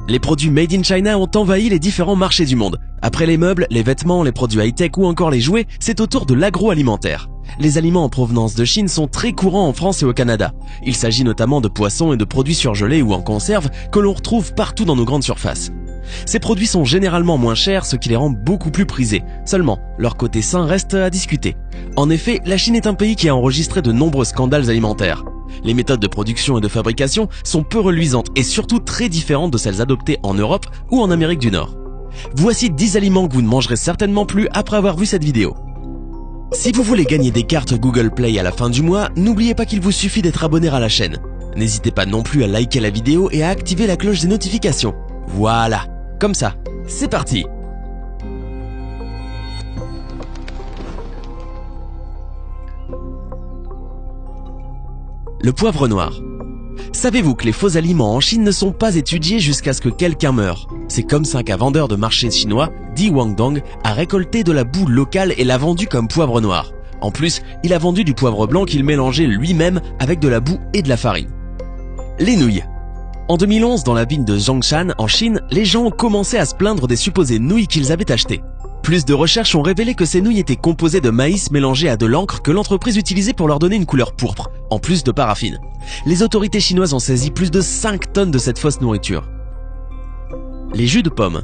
Les produits made in China ont envahi les différents marchés du monde. Après les meubles, les vêtements, les produits high-tech ou encore les jouets, c'est au tour de l'agroalimentaire. Les aliments en provenance de Chine sont très courants en France et au Canada. Il s'agit notamment de poissons et de produits surgelés ou en conserve que l'on retrouve partout dans nos grandes surfaces. Ces produits sont généralement moins chers, ce qui les rend beaucoup plus prisés. Seulement, leur côté sain reste à discuter. En effet, la Chine est un pays qui a enregistré de nombreux scandales alimentaires. Les méthodes de production et de fabrication sont peu reluisantes et surtout très différentes de celles adoptées en Europe ou en Amérique du Nord. Voici 10 aliments que vous ne mangerez certainement plus après avoir vu cette vidéo. Si vous voulez gagner des cartes Google Play à la fin du mois, n'oubliez pas qu'il vous suffit d'être abonné à la chaîne. N'hésitez pas non plus à liker la vidéo et à activer la cloche des notifications. Voilà, comme ça, c'est parti! Le poivre noir. Savez-vous que les faux aliments en Chine ne sont pas étudiés jusqu'à ce que quelqu'un meure? C'est comme ça qu'un vendeur de marché chinois, Di Wangdong, a récolté de la boue locale et l'a vendue comme poivre noir. En plus, il a vendu du poivre blanc qu'il mélangeait lui-même avec de la boue et de la farine. Les nouilles. En 2011, dans la ville de Zhongshan, en Chine, les gens ont commencé à se plaindre des supposées nouilles qu'ils avaient achetées. Plus de recherches ont révélé que ces nouilles étaient composées de maïs mélangé à de l'encre que l'entreprise utilisait pour leur donner une couleur pourpre, en plus de paraffine. Les autorités chinoises ont saisi plus de 5 tonnes de cette fausse nourriture. Les jus de pommes.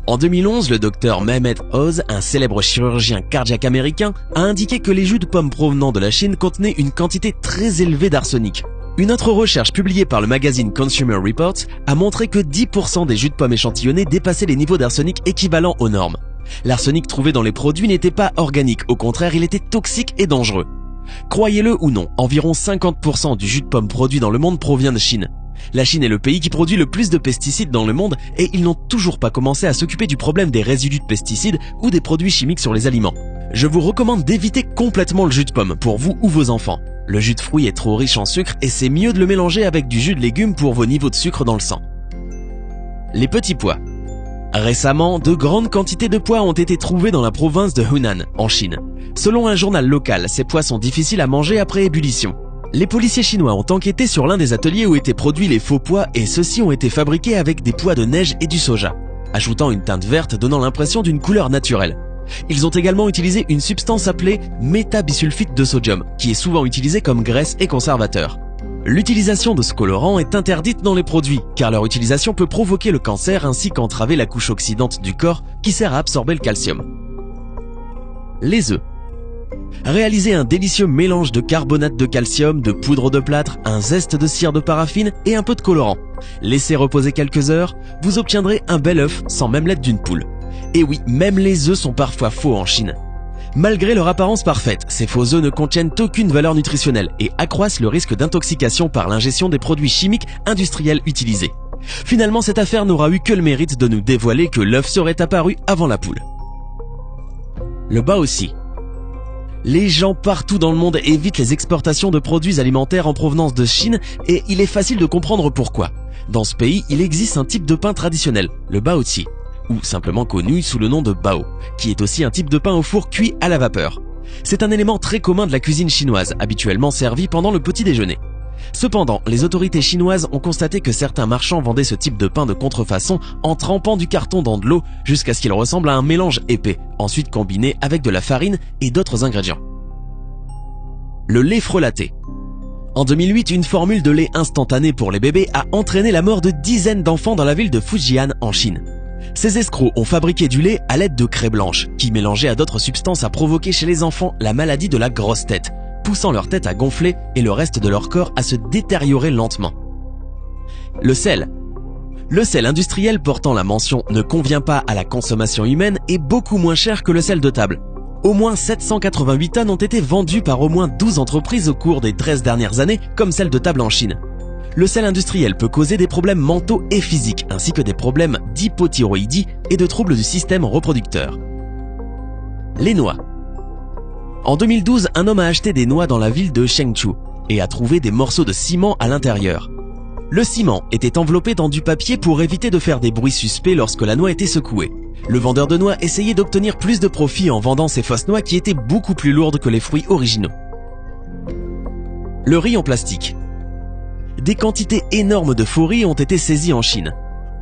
En 2011, le docteur Mehmet Oz, un célèbre chirurgien cardiaque américain, a indiqué que les jus de pommes provenant de la Chine contenaient une quantité très élevée d'arsenic. Une autre recherche publiée par le magazine Consumer Reports a montré que 10% des jus de pommes échantillonnés dépassaient les niveaux d'arsenic équivalents aux normes. L'arsenic trouvé dans les produits n'était pas organique, au contraire, il était toxique et dangereux. Croyez-le ou non, environ 50% du jus de pomme produit dans le monde provient de Chine. La Chine est le pays qui produit le plus de pesticides dans le monde et ils n'ont toujours pas commencé à s'occuper du problème des résidus de pesticides ou des produits chimiques sur les aliments. Je vous recommande d'éviter complètement le jus de pomme pour vous ou vos enfants. Le jus de fruits est trop riche en sucre et c'est mieux de le mélanger avec du jus de légumes pour vos niveaux de sucre dans le sang. Les petits pois. Récemment, de grandes quantités de pois ont été trouvés dans la province de Hunan, en Chine. Selon un journal local, ces pois sont difficiles à manger après ébullition. Les policiers chinois ont enquêté sur l'un des ateliers où étaient produits les faux pois et ceux-ci ont été fabriqués avec des pois de neige et du soja, ajoutant une teinte verte donnant l'impression d'une couleur naturelle. Ils ont également utilisé une substance appelée métabisulfite de sodium, qui est souvent utilisée comme graisse et conservateur. L'utilisation de ce colorant est interdite dans les produits, car leur utilisation peut provoquer le cancer ainsi qu'entraver la couche oxydante du corps qui sert à absorber le calcium. Les œufs. Réalisez un délicieux mélange de carbonate de calcium, de poudre de plâtre, un zeste de cire de paraffine et un peu de colorant. Laissez reposer quelques heures, vous obtiendrez un bel œuf sans même l'être d'une poule. Et oui, même les œufs sont parfois faux en Chine. Malgré leur apparence parfaite, ces faux œufs ne contiennent aucune valeur nutritionnelle et accroissent le risque d'intoxication par l'ingestion des produits chimiques industriels utilisés. Finalement, cette affaire n'aura eu que le mérite de nous dévoiler que l'œuf serait apparu avant la poule. Le baozi. Les gens partout dans le monde évitent les exportations de produits alimentaires en provenance de Chine et il est facile de comprendre pourquoi. Dans ce pays, il existe un type de pain traditionnel, le baozi, ou simplement connu sous le nom de bao, qui est aussi un type de pain au four cuit à la vapeur. C'est un élément très commun de la cuisine chinoise, habituellement servi pendant le petit déjeuner. Cependant, les autorités chinoises ont constaté que certains marchands vendaient ce type de pain de contrefaçon en trempant du carton dans de l'eau jusqu'à ce qu'il ressemble à un mélange épais, ensuite combiné avec de la farine et d'autres ingrédients. Le lait frelaté. En 2008, une formule de lait instantané pour les bébés a entraîné la mort de dizaines d'enfants dans la ville de Fujian en Chine. Ces escrocs ont fabriqué du lait à l'aide de craie blanche, qui mélangée à d'autres substances a provoqué chez les enfants la maladie de la grosse tête, poussant leur tête à gonfler et le reste de leur corps à se détériorer lentement. Le sel. Le sel industriel portant la mention « ne convient pas à la consommation humaine » est beaucoup moins cher que le sel de table. Au moins 788 tonnes ont été vendues par au moins 12 entreprises au cours des 13 dernières années, comme celle de table en Chine. Le sel industriel peut causer des problèmes mentaux et physiques, ainsi que des problèmes d'hypothyroïdie et de troubles du système reproducteur. Les noix. En 2012, un homme a acheté des noix dans la ville de Chengdu et a trouvé des morceaux de ciment à l'intérieur. Le ciment était enveloppé dans du papier pour éviter de faire des bruits suspects lorsque la noix était secouée. Le vendeur de noix essayait d'obtenir plus de profit en vendant ces fausses noix qui étaient beaucoup plus lourdes que les fruits originaux. Le riz en plastique. Des quantités énormes de faux riz ont été saisies en Chine.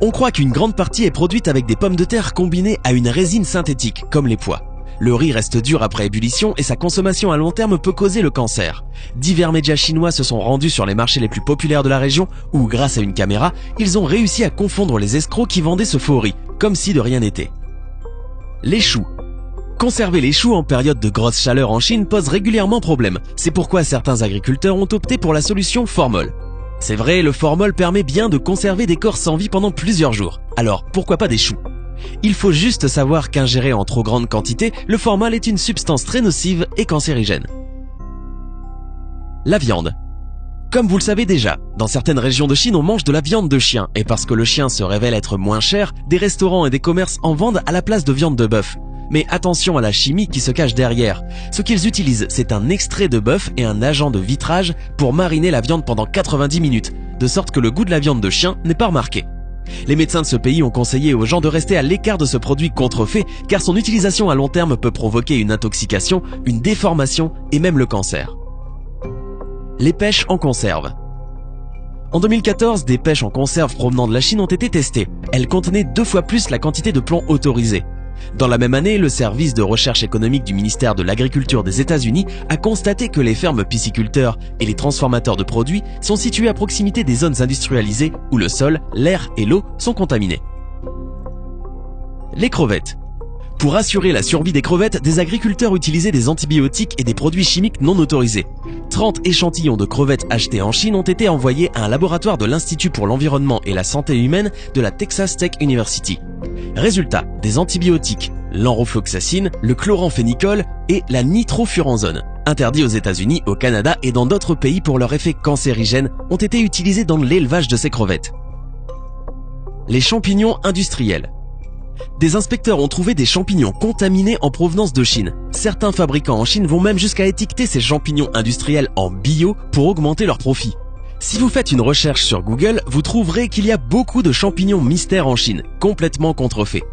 On croit qu'une grande partie est produite avec des pommes de terre combinées à une résine synthétique, comme les pois. Le riz reste dur après ébullition et sa consommation à long terme peut causer le cancer. Divers médias chinois se sont rendus sur les marchés les plus populaires de la région où, grâce à une caméra, ils ont réussi à confondre les escrocs qui vendaient ce faux riz, comme si de rien n'était. Les choux. Conserver les choux en période de grosse chaleur en Chine pose régulièrement problème. C'est pourquoi certains agriculteurs ont opté pour la solution formol. C'est vrai, le formol permet bien de conserver des corps sans vie pendant plusieurs jours. Alors, pourquoi pas des choux ? Il faut juste savoir qu'ingéré en trop grande quantité, le formol est une substance très nocive et cancérigène. La viande. Comme vous le savez déjà, dans certaines régions de Chine, on mange de la viande de chien, et parce que le chien se révèle être moins cher, des restaurants et des commerces en vendent à la place de viande de bœuf. Mais attention à la chimie qui se cache derrière. Ce qu'ils utilisent, c'est un extrait de bœuf et un agent de vitrage pour mariner la viande pendant 90 minutes, de sorte que le goût de la viande de chien n'est pas remarqué. Les médecins de ce pays ont conseillé aux gens de rester à l'écart de ce produit contrefait car son utilisation à long terme peut provoquer une intoxication, une déformation et même le cancer. Les pêches en conserve. En 2014, des pêches en conserve provenant de la Chine ont été testées. Elles contenaient 2 fois plus la quantité de plomb autorisée. Dans la même année, le service de recherche économique du ministère de l'Agriculture des États-Unis a constaté que les fermes pisciculteurs et les transformateurs de produits sont situés à proximité des zones industrialisées où le sol, l'air et l'eau sont contaminés. Les crevettes. Pour assurer la survie des crevettes, des agriculteurs utilisaient des antibiotiques et des produits chimiques non autorisés. 30 échantillons de crevettes achetés en Chine ont été envoyés à un laboratoire de l'Institut pour l'environnement et la santé humaine de la Texas Tech University. Résultat, des antibiotiques, l'enrofloxacine, le chloramphénicol et la nitrofuranzone, interdits aux États-Unis, au Canada et dans d'autres pays pour leur effet cancérigène, ont été utilisés dans l'élevage de ces crevettes. Les champignons industriels. Des inspecteurs ont trouvé des champignons contaminés en provenance de Chine. Certains fabricants en Chine vont même jusqu'à étiqueter ces champignons industriels en bio pour augmenter leurs profits. Si vous faites une recherche sur Google, vous trouverez qu'il y a beaucoup de champignons mystères en Chine, complètement contrefaits.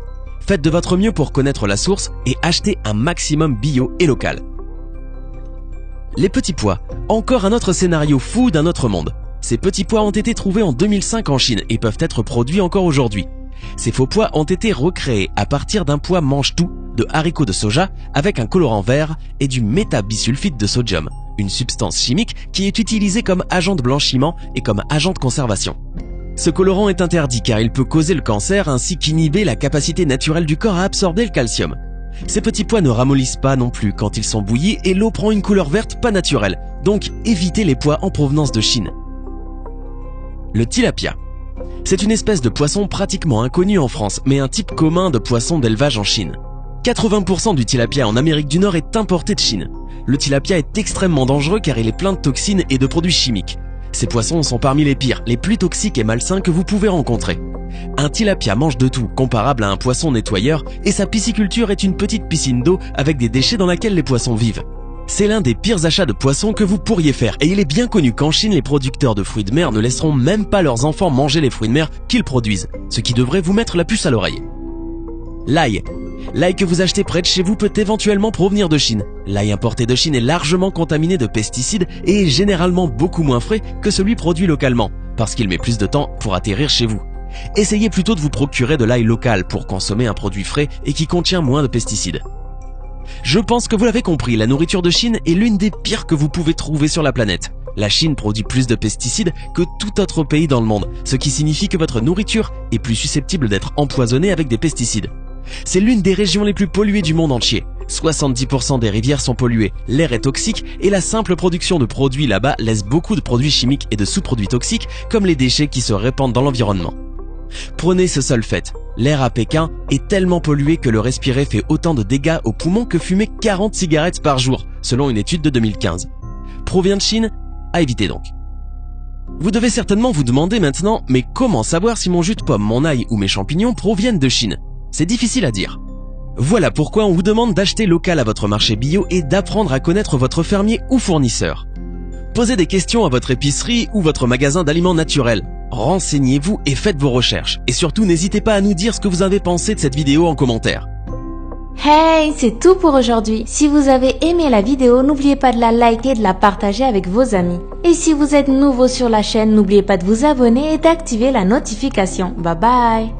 Faites de votre mieux pour connaître la source et achetez un maximum bio et local. Les petits pois. Encore un autre scénario fou d'un autre monde. Ces petits pois ont été trouvés en 2005 en Chine et peuvent être produits encore aujourd'hui. Ces faux pois ont été recréés à partir d'un pois mange-tout de haricots de soja avec un colorant vert et du métabisulfite de sodium, une substance chimique qui est utilisée comme agent de blanchiment et comme agent de conservation. Ce colorant est interdit car il peut causer le cancer ainsi qu'inhiber la capacité naturelle du corps à absorber le calcium. Ces petits pois ne ramollissent pas non plus quand ils sont bouillis et l'eau prend une couleur verte pas naturelle, donc évitez les pois en provenance de Chine. Le tilapia. C'est une espèce de poisson pratiquement inconnue en France, mais un type commun de poisson d'élevage en Chine. 80% du tilapia en Amérique du Nord est importé de Chine. Le tilapia est extrêmement dangereux car il est plein de toxines et de produits chimiques. Ces poissons sont parmi les pires, les plus toxiques et malsains que vous pouvez rencontrer. Un tilapia mange de tout, comparable à un poisson nettoyeur, et sa pisciculture est une petite piscine d'eau avec des déchets dans laquelle les poissons vivent. C'est l'un des pires achats de poissons que vous pourriez faire, et il est bien connu qu'en Chine, les producteurs de fruits de mer ne laisseront même pas leurs enfants manger les fruits de mer qu'ils produisent, ce qui devrait vous mettre la puce à l'oreille. L'ail. L'ail que vous achetez près de chez vous peut éventuellement provenir de Chine. L'ail importé de Chine est largement contaminé de pesticides et est généralement beaucoup moins frais que celui produit localement, parce qu'il met plus de temps pour atterrir chez vous. Essayez plutôt de vous procurer de l'ail local pour consommer un produit frais et qui contient moins de pesticides. Je pense que vous l'avez compris, la nourriture de Chine est l'une des pires que vous pouvez trouver sur la planète. La Chine produit plus de pesticides que tout autre pays dans le monde, ce qui signifie que votre nourriture est plus susceptible d'être empoisonnée avec des pesticides. C'est l'une des régions les plus polluées du monde entier. 70% des rivières sont polluées, l'air est toxique et la simple production de produits là-bas laisse beaucoup de produits chimiques et de sous-produits toxiques comme les déchets qui se répandent dans l'environnement. Prenez ce seul fait, l'air à Pékin est tellement pollué que le respirer fait autant de dégâts aux poumons que fumer 40 cigarettes par jour, selon une étude de 2015. Provient de Chine? À éviter donc. Vous devez certainement vous demander maintenant, mais comment savoir si mon jus de pomme, mon ail ou mes champignons proviennent de Chine? C'est difficile à dire. Voilà pourquoi on vous demande d'acheter local à votre marché bio et d'apprendre à connaître votre fermier ou fournisseur. Posez des questions à votre épicerie ou votre magasin d'aliments naturels. Renseignez-vous et faites vos recherches. Et surtout, n'hésitez pas à nous dire ce que vous avez pensé de cette vidéo en commentaire. Hey, c'est tout pour aujourd'hui. Si vous avez aimé la vidéo, n'oubliez pas de la liker et de la partager avec vos amis. Et si vous êtes nouveau sur la chaîne, n'oubliez pas de vous abonner et d'activer la notification. Bye bye.